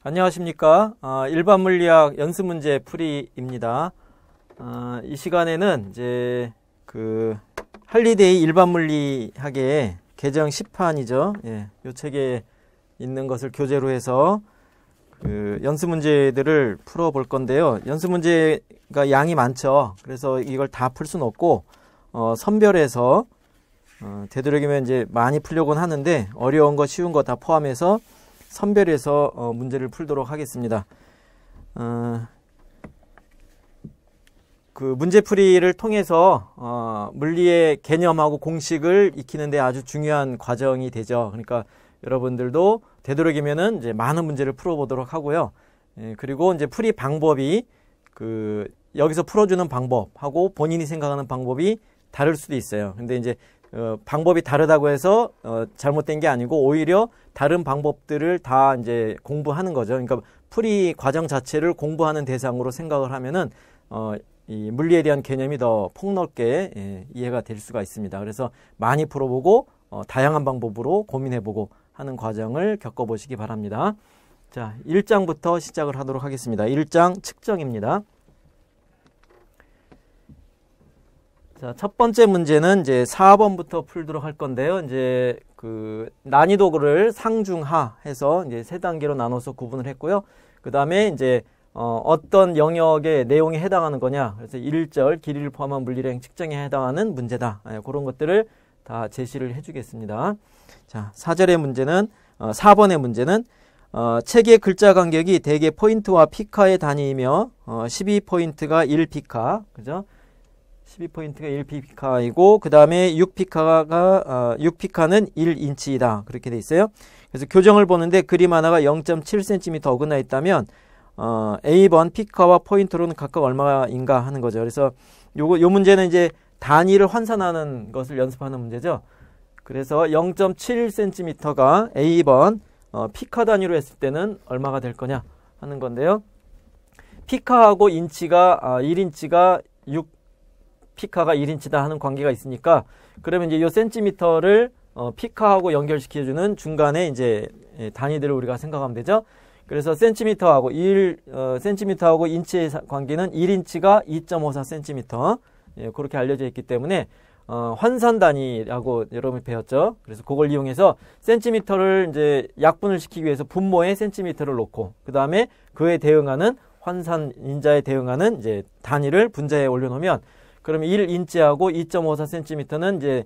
안녕하십니까. 일반 물리학 연습 문제 풀이입니다. 이 시간에는 이제 할리데이 일반 물리학의 개정 10판이죠. 이 책에 있는 것을 교재로 해서 연습 문제들을 풀어볼 건데요. 연습 문제가 양이 많죠. 그래서 이걸 다 풀 수는 없고, 선별해서, 되도록이면 이제 많이 풀려고는 하는데, 어려운 거, 쉬운 거 다 포함해서 선별해서 문제를 풀도록 하겠습니다. 문제풀이를 통해서 물리의 개념하고 공식을 익히는데 아주 중요한 과정이 되죠. 그러니까 여러분들도 되도록이면은 이제 많은 문제를 풀어보도록 하고요. 그리고 이제 풀이 방법이 여기서 풀어주는 방법하고 본인이 생각하는 방법이 다를 수도 있어요. 근데 이제 방법이 다르다고 해서 잘못된 게 아니고 오히려 다른 방법들을 다 이제 공부하는 거죠. 그러니까 풀이 과정 자체를 공부하는 대상으로 생각을 하면은 이 물리에 대한 개념이 더 폭넓게 이해가 될 수가 있습니다. 그래서 많이 풀어보고 다양한 방법으로 고민해보고 하는 과정을 겪어보시기 바랍니다. 자, 1장부터 시작을 하도록 하겠습니다. 1장 측정입니다. 자, 첫 번째 문제는 이제 4번부터 풀도록 할 건데요. 이제 난이도를 상중하 해서 이제 세 단계로 나눠서 구분을 했고요. 그 다음에 이제 어떤 영역의 내용에 해당하는 거냐. 그래서 1절 길이를 포함한 물리량 측정에 해당하는 문제다. 그런 것들을 다 제시를 해주겠습니다. 자, 4번의 문제는 책의 글자 간격이 대개 포인트와 피카의 단위이며 12포인트가 1피카, 그죠? 12포인트가 1피카이고 그 다음에 6피카는 1인치이다. 그렇게 돼 있어요. 그래서 교정을 보는데 그림 하나가 0.7cm 어긋나 있다면 A번 피카와 포인트로는 각각 얼마인가 하는 거죠. 그래서 요 문제는 이제 단위를 환산하는 것을 연습하는 문제죠. 그래서 0.7cm가 A번 피카 단위로 했을 때는 얼마가 될 거냐 하는 건데요. 피카하고 인치가 1인치가 6피카가 1인치다 하는 관계가 있으니까 그러면 이제 요 센티미터를 피카하고 연결시켜주는 중간에 이제 단위들을 우리가 생각하면 되죠. 그래서 센티미터하고 인치의 관계는 1인치가 2.54cm 그렇게 알려져 있기 때문에 환산 단위라고 여러분이 배웠죠. 그래서 그걸 이용해서 센티미터를 이제 약분을 시키기 위해서 분모에 센티미터를 놓고 그 다음에 그에 대응하는 환산 인자에 대응하는 이제 단위를 분자에 올려놓으면 그러면 1인치하고 2.54cm는 이제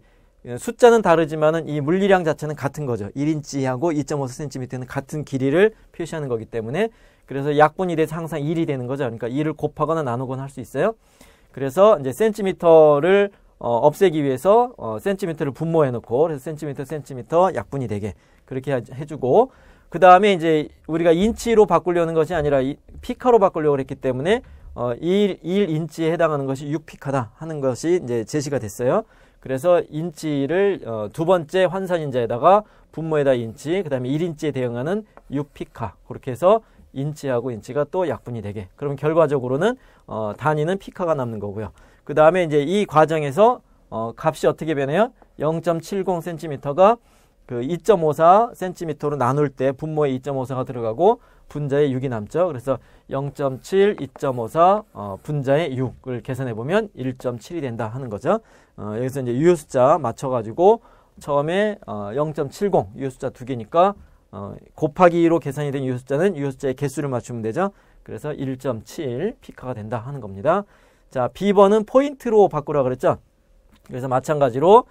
숫자는 다르지만은 이 물리량 자체는 같은 거죠. 1인치하고 2.54cm는 같은 길이를 표시하는 거기 때문에 그래서 약분이 돼서 항상 1이 되는 거죠. 그러니까 2를 곱하거나 나누거나 할 수 있어요. 그래서 이제 센티미터를 없애기 위해서 센티미터를 분모해 놓고 그래서 센티미터 약분이 되게 그렇게 해주고 그 다음에 이제 우리가 인치로 바꾸려는 것이 아니라 피카로 바꾸려고 했기 때문에 1인치에 해당하는 것이 6피카다 하는 것이 이제 제시가 됐어요. 그래서 인치를 두 번째 환산인자에다가 분모에다 인치, 그 다음에 1인치에 대응하는 6피카 그렇게 해서 인치하고 인치가 또 약분이 되게 그럼 결과적으로는 단위는 피카가 남는 거고요. 그 다음에 이제 이 과정에서 값이 어떻게 변해요? 0.70cm가 2.54cm로 나눌 때 분모에 2.54가 들어가고 분자에 6이 남죠. 그래서 0.7, 2.54 분자에 6을 계산해 보면 1.7이 된다 하는 거죠. 여기서 이제 유효 숫자 맞춰가지고 처음에 0.70 유효 숫자 두 개니까 곱하기 2로 계산이 된 유효 숫자는 유효 숫자의 개수를 맞추면 되죠. 그래서 1.7 피카가 된다 하는 겁니다. 자, B번은 포인트로 바꾸라 그랬죠. 그래서 마찬가지로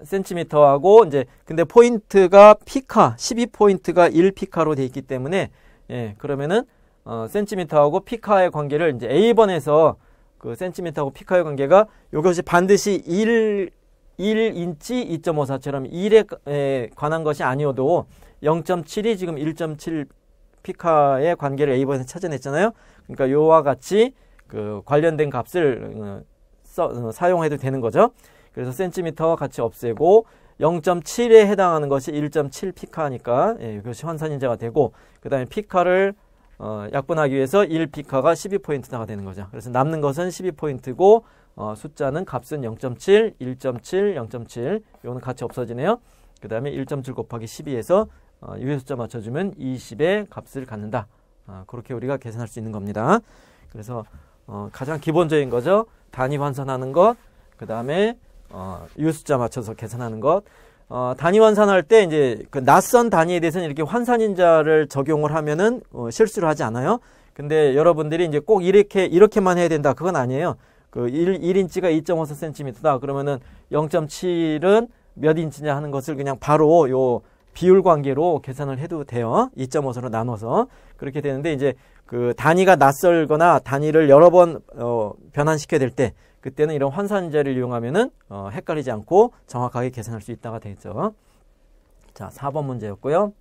센티미터하고 이제 근데 포인트가 피카 12포인트가 1피카로 돼 있기 때문에 그러면은 센티미터하고 피카의 관계를 이제 A번에서 그 센티미터하고 피카의 관계가 이것이 반드시 1인치 2.54처럼 1에 관한 것이 아니어도 0.7이 지금 1.7 피카의 관계를 A번에서 찾아냈잖아요. 그러니까 요와 같이 관련된 값을 사용해도 되는 거죠. 그래서 센티미터와 같이 없애고 0.7에 해당하는 것이 1.7 피카니까 이것이 환산인자가 되고 그 다음에 피카를 약분하기 위해서 1피카가 12포인트가 되는 거죠. 그래서 남는 것은 12포인트고 숫자는 값은 0.7, 1.7, 0.7 이거는 같이 없어지네요. 그 다음에 1.7 곱하기 12에서 유효 숫자 맞춰주면 20의 값을 갖는다. 그렇게 우리가 계산할 수 있는 겁니다. 그래서 가장 기본적인 거죠. 단위 환산하는 것, 그 다음에 유효 숫자 맞춰서 계산하는 것. 단위 환산할 때 이제 그 낯선 단위에 대해서는 이렇게 환산인자를 적용을 하면은 실수를 하지 않아요. 근데 여러분들이 이제 꼭 이렇게만 해야 된다. 그건 아니에요. 그 1인치가 2.54cm다. 그러면은 0.7은 몇 인치냐 하는 것을 그냥 바로 요 비율 관계로 계산을 해도 돼요. 2.5로 나눠서. 그렇게 되는데 이제 그 단위가 낯설거나 단위를 여러 번 변환시켜야 될 때 그때는 이런 환산인자를 이용하면은 헷갈리지 않고 정확하게 계산할 수 있다가 되겠죠. 자, 4번 문제였고요.